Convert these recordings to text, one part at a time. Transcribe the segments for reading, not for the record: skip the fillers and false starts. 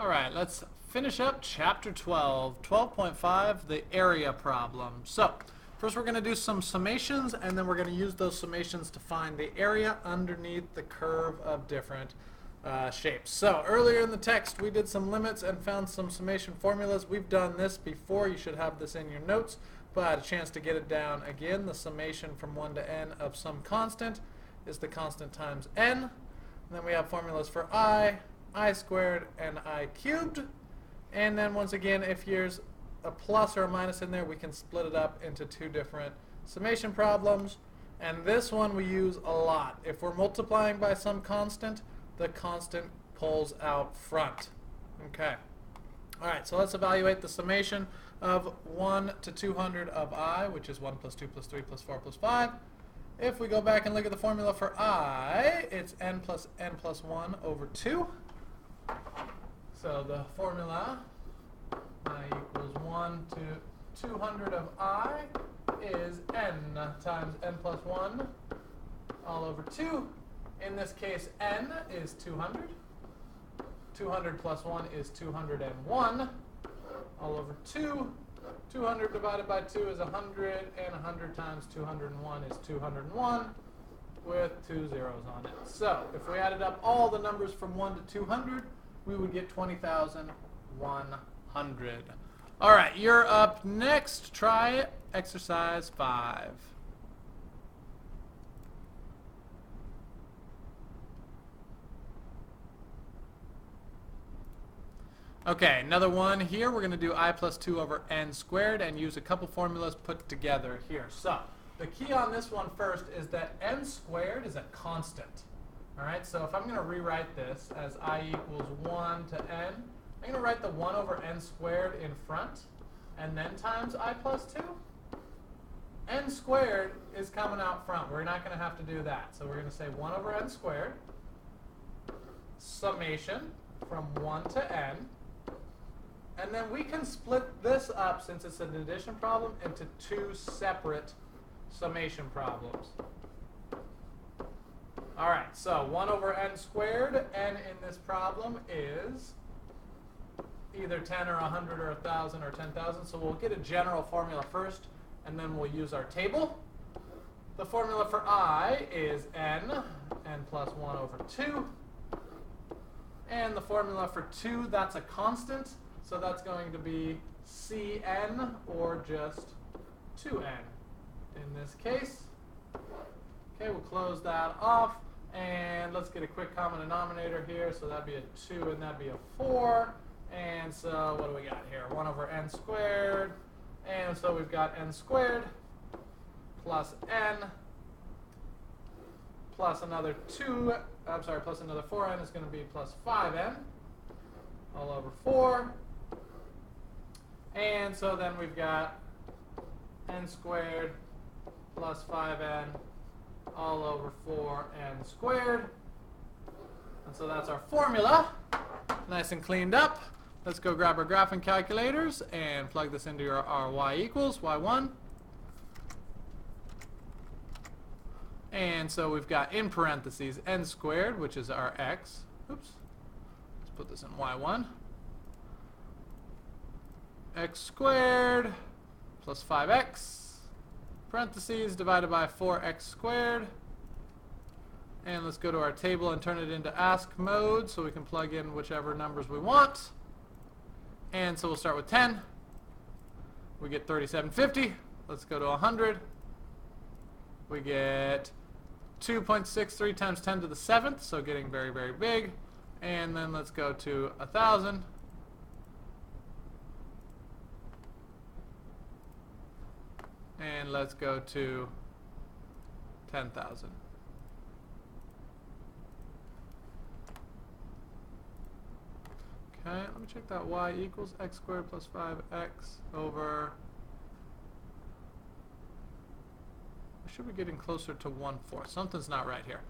All right, let's finish up chapter 12, 12.5, the area problem. So, first we're going to do some summations, and then we're going to use those summations to find the area underneath the curve of different shapes. So, earlier in the text, we did some limits and found some summation formulas. We've done this before. You should have this in your notes, but I had a chance to get it down again. The summation from 1 to n of some constant is the constant times n. And then we have formulas for I squared, and I cubed. And then once again, if there's a plus or a minus in there, we can split it up into two different summation problems. And this one we use a lot. If we're multiplying by some constant, the constant pulls out front. Okay. All right, so let's evaluate the summation of 1 to 200 of I, which is 1 plus 2 plus 3 plus 4 plus 5. If we go back and look at the formula for I, it's n plus 1 over 2. So the formula I equals 1 to 200 of I is n times n plus 1 all over 2. In this case, n is 200. 200 plus 1 is 201 all over 2. 200 divided by 2 is 100, and 100 times 201 is 201 with 2 zeros on it. So if we added up all the numbers from 1 to 200, we would get 20,100. All right, you're up next. Try exercise 5. Okay, another one here. We're going to do I plus 2 over n squared and use a couple formulas put together here. So the key on this one first is that n squared is a constant. All right, so if I'm going to rewrite this as I equals 1 to n, I'm going to write the 1 over n squared in front and then times I plus 2. N squared is coming out front. We're not going to have to do that. So we're going to say 1 over n squared summation from 1 to n. And then we can split this up, since it's an addition problem, into two separate summation problems. All right, so 1 over n squared, n in this problem is either 10 or 100 or 1,000 or 10,000. So we'll get a general formula first, and then we'll use our table. The formula for I is n plus 1 over 2. And the formula for 2, that's a constant. So that's going to be Cn, or just 2n in this case. Okay, we'll close that off. And let's get a quick common denominator here. So that'd be a 2 and that'd be a 4. And so what do we got here? 1 over n squared. And so we've got n squared plus n plus another 2. I'm sorry, plus another 4n is going to be plus 5n all over 4. And so then we've got n squared plus 5n all over 4n squared. And so that's our formula. Nice and cleaned up. Let's go grab our graphing calculators and plug this into our y equals, y1. And so we've got in parentheses n squared, which is our x. Oops. Let's put this in y1. X squared plus 5x, parentheses, divided by 4x squared. And let's go to our table and turn it into ask mode so we can plug in whichever numbers we want. And so we'll start with 10. We get 3750. Let's go to 100. We get 2.63 times 10 to the 7th, so getting very, very big. And then let's go to 1,000. And let's go to 10,000. Okay, let me check that y equals x squared plus 5x over... We should be getting closer to 1/4. Something's not right here.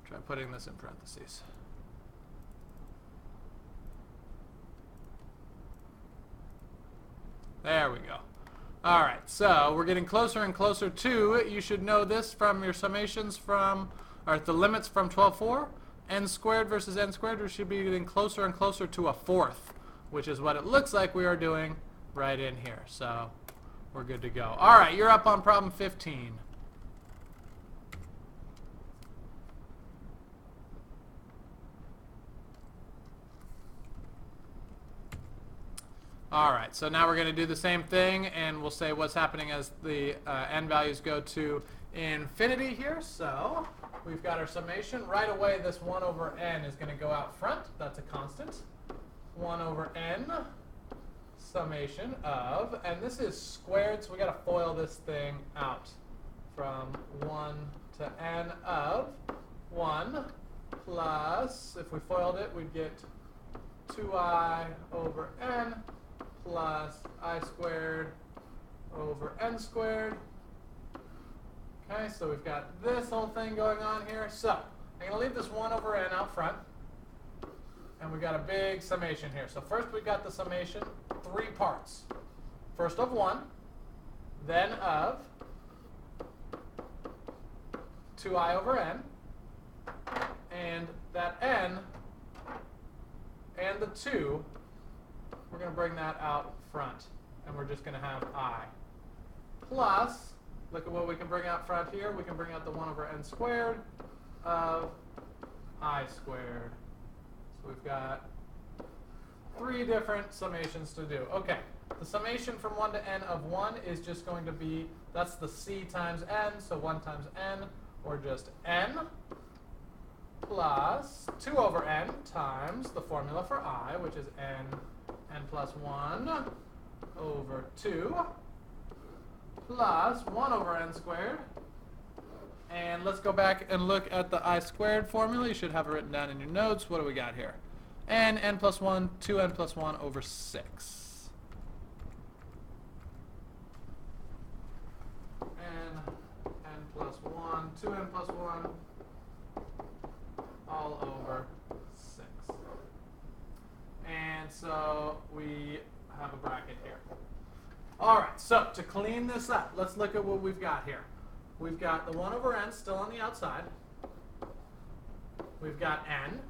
Try putting this in parentheses. There we go. All right, so we're getting closer and closer to, you should know this from your summations from or the limits from 12.4, n squared versus n squared, we should be getting closer and closer to a fourth, which is what it looks like we are doing right in here. So we're good to go. All right, you're up on problem 15. All right, so now we're going to do the same thing, and we'll say what's happening as the n values go to infinity here. So we've got our summation. Right away, this 1 over n is going to go out front. That's a constant. 1 over n summation of, and this is squared, so we got to FOIL this thing out from 1 to n of 1 plus, if we FOILed it, we'd get 2i over n plus I squared over n squared. Okay, so we've got this whole thing going on here. So I'm going to leave this 1 over n out front. And we've got a big summation here. So first we've got the summation, 3 parts. First of 1, then of 2i over n. And that n and the 2, we're going to bring that out front. And we're just going to have I. Plus, look at what we can bring out front here. We can bring out the 1 over n squared of I squared. So we've got 3 different summations to do. Okay, the summation from 1 to n of 1 is just going to be, that's the c times n, so 1 times n, or just n, plus 2 over n times the formula for I, which is n plus 1 over 2, plus 1 over n squared. And let's go back and look at the I squared formula. You should have it written down in your notes. What do we got here? n plus 1, 2n plus 1 over 6. n plus 1, 2n plus 1, all over 6. And so we have a bracket here. All right, so to clean this up, let's look at what we've got here. We've got the 1 over n still on the outside. We've got n.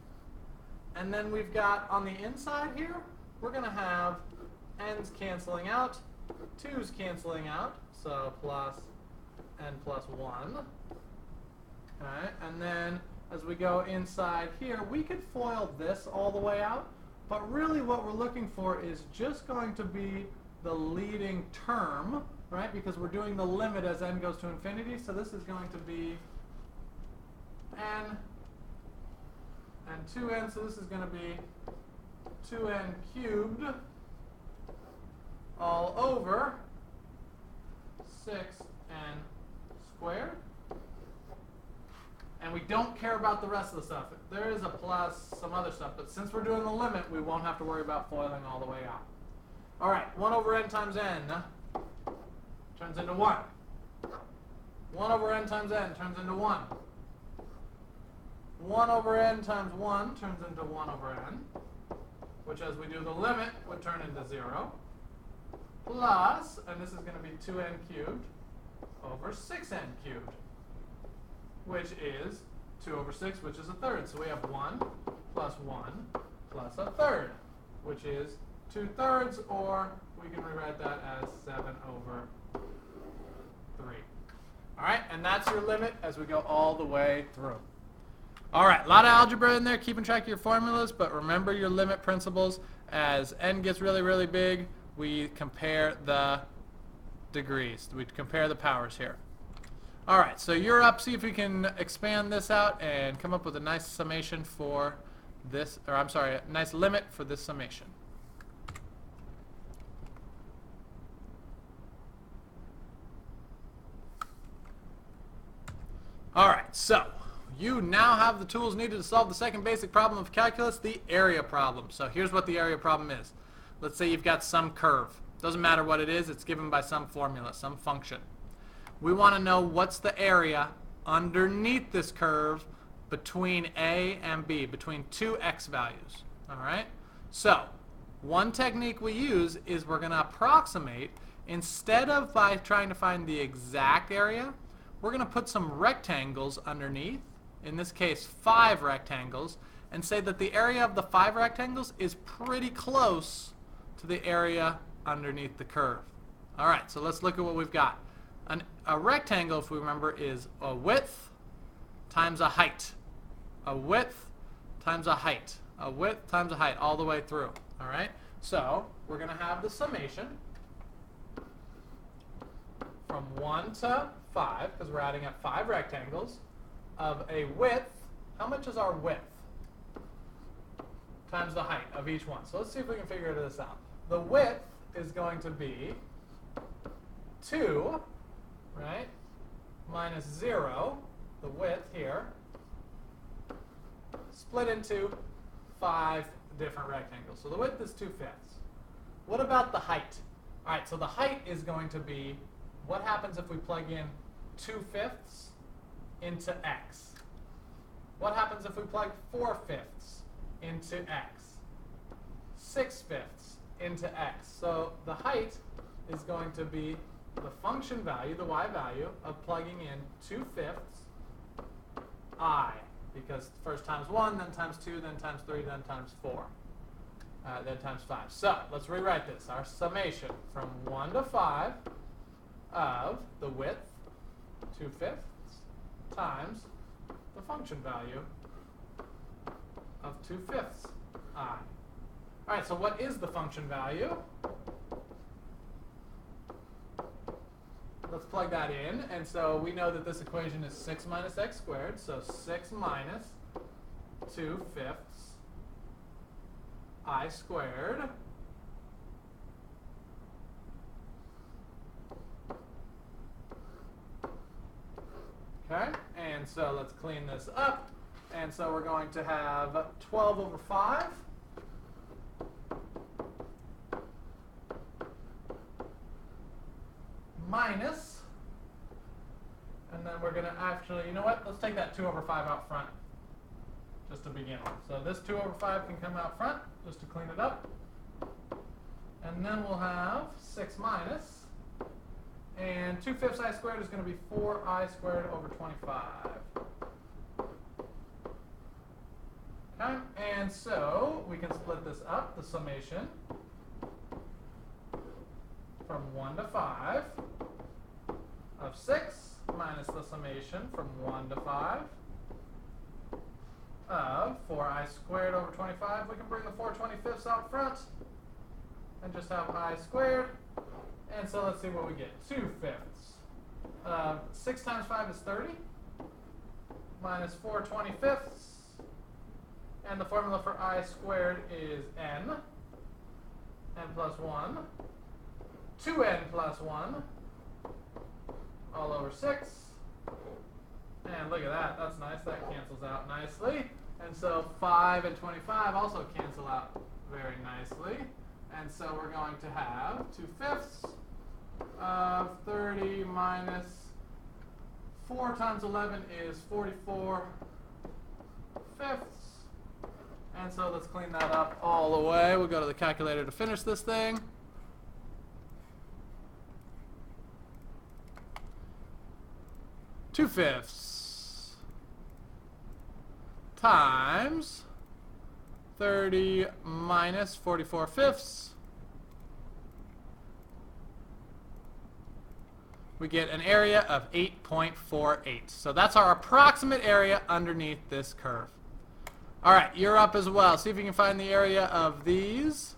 And then we've got on the inside here, we're going to have n's canceling out, 2's canceling out, so plus n plus 1. Okay, and then as we go inside here, we could FOIL this all the way out, but really what we're looking for is just going to be the leading term, right? Because we're doing the limit as n goes to infinity, so this is going to be n and 2n, so this is going to be 2n cubed all over 6n squared. And we don't care about the rest of the stuff. There is a plus, some other stuff, but since we're doing the limit, we won't have to worry about FOILing all the way out. All right, 1 over n times n turns into 1. 1 over n times n turns into 1. 1 over n times 1 turns into 1 over n, which as we do the limit would turn into 0, plus, and this is going to be 2n cubed over 6n cubed, which is 2 over 6, which is a third. So we have 1 plus 1 plus a third, which is 2/3, or we can rewrite that as 7 over 3. All right, and that's your limit as we go all the way through. All right, a lot of algebra in there, keeping track of your formulas, but remember your limit principles. As n gets really, really big, we compare the degrees. We compare the powers here. All right, so you're up. See if we can expand this out and come up with a nice summation for this, or I'm sorry, a nice limit for this summation. All right, so you now have the tools needed to solve the second basic problem of calculus, the area problem. So here's what the area problem is. Let's say you've got some curve. Doesn't matter what it is, it's given by some formula, some function. We want to know what's the area underneath this curve between A and B, between two x values. All right? So one technique we use is we're going to approximate, instead of by trying to find the exact area, we're going to put some rectangles underneath in this case 5 rectangles, and say that the area of the 5 rectangles is pretty close to the area underneath the curve. All right, so let's look at what we've got. A rectangle, if we remember, is a width times a height. A width times a height. A width times a height, all the way through. All right, so we're going to have the summation from 1 to 5, because we're adding up 5 rectangles, of a width. How much is our width? Times the height of each one. So let's see if we can figure this out. The width is going to be 2, right, minus 0, the width here, split into 5 different rectangles. So the width is 2/5. What about the height? All right, so the height is going to be, what happens if we plug in 2/5 into x? What happens if we plug 4/5 into x? 6/5 into x. So the height is going to be the function value, the y value, of plugging in 2/5 I, because first times 1, then times 2, then times 3, then times 4, then times 5. So let's rewrite this. Our summation from 1 to 5 of the width, 2/5, times the function value of 2/5 I. All right, so what is the function value? Let's plug that in. And so we know that this equation is 6 minus x squared. So 6 minus 2/5 I squared. Okay, and so let's clean this up. And so we're going to have 12 over 5 minus, and then we're going to actually, you know what, let's take that 2 over 5 out front just to begin with. So this 2 over 5 can come out front just to clean it up. And then we'll have 6 minus, and 2/5 I squared is going to be 4I squared over 25. Okay, and so we can split this up, the summation, from 1 to 5 of 6 minus the summation from 1 to 5 of 4I squared over 25. We can bring the 4/25 out front and just have I squared. And so let's see what we get. 2/5. 6 times 5 is 30 minus 4/25. And the formula for I squared is n plus 1. 2n plus 1 all over 6. And look at that. That's nice. That cancels out nicely. And so 5 and 25 also cancel out very nicely. And so we're going to have 2/5 of 30 minus 4 times 11 is 44/5. And so let's clean that up all the way. We'll go to the calculator to finish this thing. 2/5 times 30 minus 44/5. We get an area of 8.48. So that's our approximate area underneath this curve. All right, you're up as well. See if you can find the area of these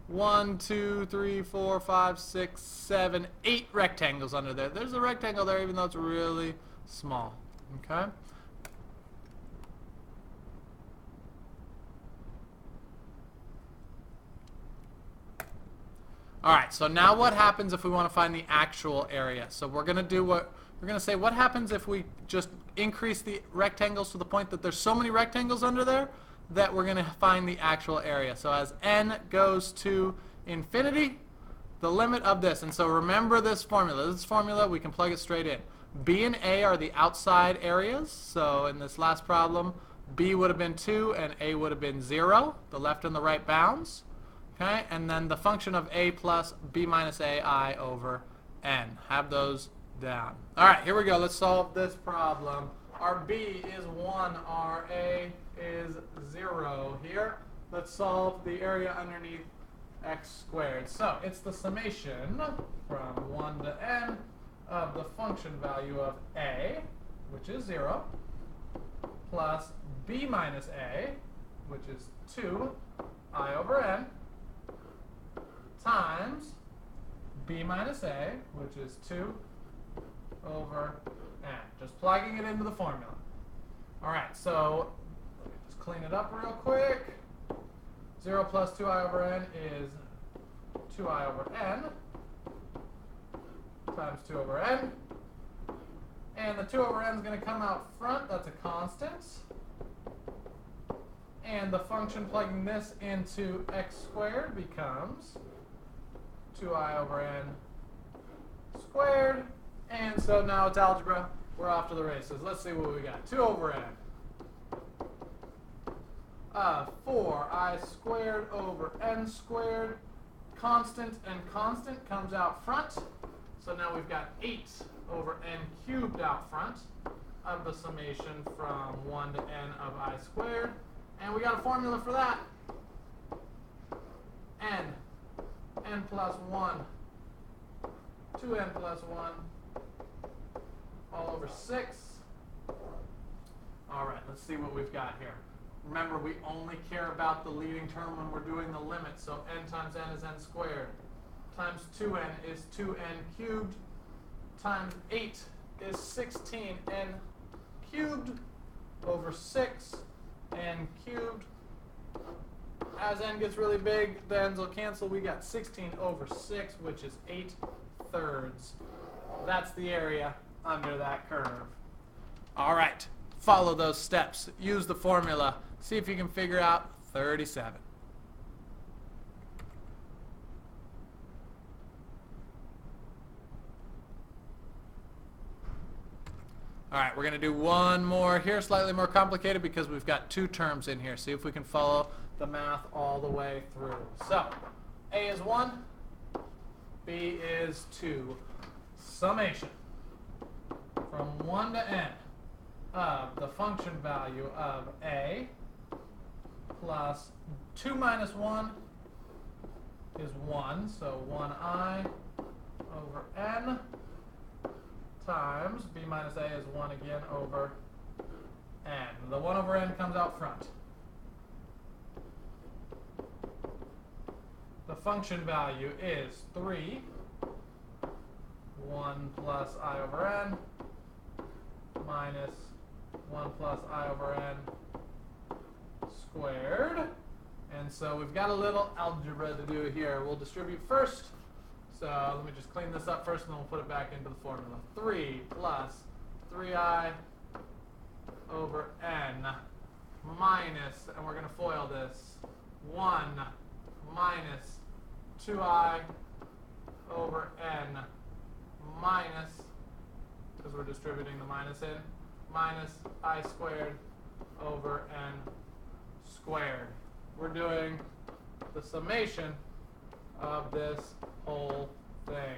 1, 2, 3, 4, 5, 6, 7, 8 rectangles under there. There's a rectangle there even though it's really small. Okay? All right, so now what happens if we want to find the actual area? So we're going to do what we're going to say, what happens if we just increase the rectangles to the point that there's so many rectangles under there that we're going to find the actual area. So as n goes to infinity, the limit of this, and so remember this formula, we can plug it straight in. B and A are the outside areas. So in this last problem, B would have been 2 and A would have been 0, the left and the right bounds. Okay, and then the function of A plus B minus AI over N. Have those down. All right, here we go. Let's solve this problem Our b is 1. Our a is 0 here. Let's solve the area underneath x squared. So it's the summation from 1 to n of the function value of a, which is 0, plus b minus a, which is 2i over n, times b minus a, which is 2 over n. Just plugging it into the formula. All right, so let me just clean it up real quick. 0 plus 2i over n is 2i over n times 2 over n. And the 2 over n is going to come out front. That's a constant. And the function plugging this into x squared becomes 2i over n squared. And so now it's algebra. We're off to the races. Let's see what we got. 2 over n. 4i squared over n squared. Constant and constant comes out front. So now we've got 8 over n cubed out front of the summation from 1 to n of I squared. And we got a formula for that. n plus 1, 2n plus 1, all over 6. All right, let's see what we've got here. Remember, we only care about the leading term when we're doing the limit. So n times n is n squared. Times 2n is 2n cubed. Times 8 is 16n cubed over 6 n cubed. As n gets really big, the n's will cancel. We got 16 over 6, which is 8/3. That's the area under that curve. All right, follow those steps. Use the formula. See if you can figure out 37. All right, we're going to do one more here, slightly more complicated because we've got 2 terms in here. See if we can follow the math all the way through. So, a is 1, b is 2. Summation from 1 to n of the function value of a plus 2 minus 1 is 1, so 1i over n times b minus a is 1 again over n. The 1 over n comes out front. The function value is 3, 1 plus I over n minus 1 plus I over n squared. And so we've got a little algebra to do here. We'll distribute first. So let me just clean this up first and then we'll put it back into the formula. 3 plus 3i over n minus, and we're going to FOIL this, 1 minus 2i over n minus, because we're distributing the minus in, minus I squared over n squared. We're doing the summation of this whole thing,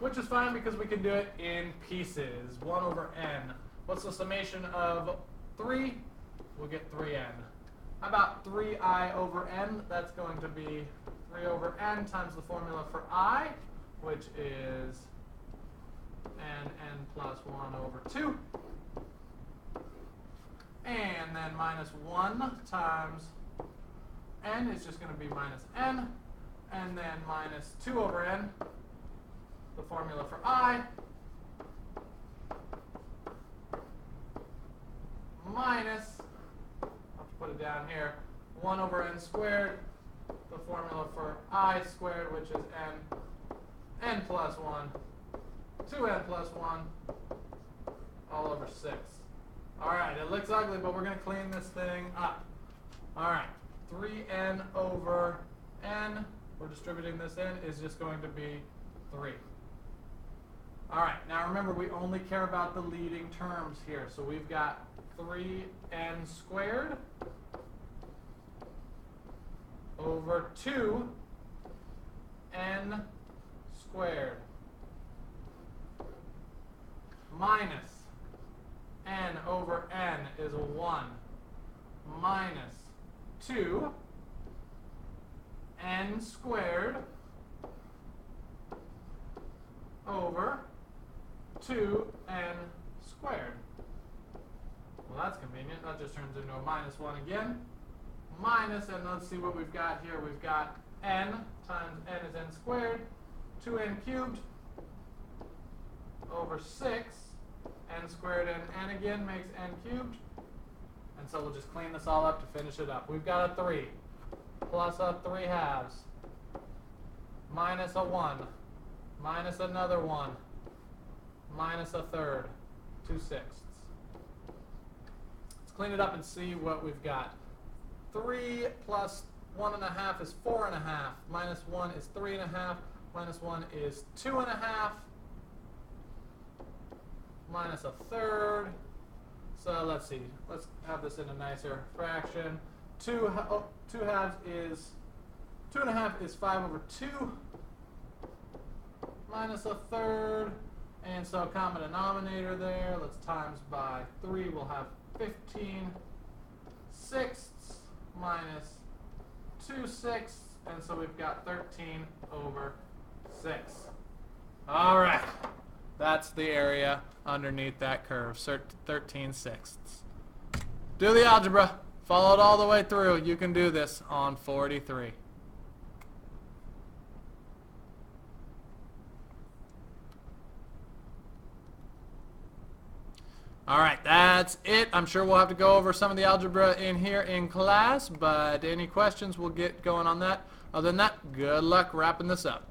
which is fine because we can do it in pieces. 1 over n. What's the summation of 3? We'll get 3n. How about 3i over n? That's going to be 3 over n times the formula for I, which is n plus 1 over 2. And then minus 1 times n is just going to be minus n. And then minus 2 over n, the formula for I, minus, I'll have to put it down here, 1 over n squared, the formula for I squared, which is n plus 1, 2n plus 1, all over 6. All right, it looks ugly, but we're going to clean this thing up. All right, 3n over n, we're distributing this in, is just going to be 3. All right, now remember, we only care about the leading terms here. So we've got 3n squared over 2n squared minus n over n is 1 minus 2 n squared over 2n squared. Well, that's convenient. That just turns into a minus 1 again. Minus, and let's see what we've got here. We've got n times n is n squared, 2n cubed over 6. N squared and n again makes n cubed. And so we'll just clean this all up to finish it up. We've got a 3 plus a 3 halves minus a 1 minus another 1 minus a third, 2/6. Let's clean it up and see what we've got. 3 plus 1.5 is 4.5. Minus 1 is 3.5. Minus 1 is 2.5. Minus a third. So let's see. Let's have this in a nicer fraction. 2 halves is 2.5 is 5 over 2 minus a third. And so common denominator there. Let's times by 3. We'll have 15 sixths minus 2 sixths. And so we've got 13 over 6. All right. That's the area underneath that curve, 13 sixths. Do the algebra. Follow it all the way through. You can do this on 43. All right, that's it. I'm sure we'll have to go over some of the algebra in here in class, but any questions, we'll get going on that. Other than that, good luck wrapping this up.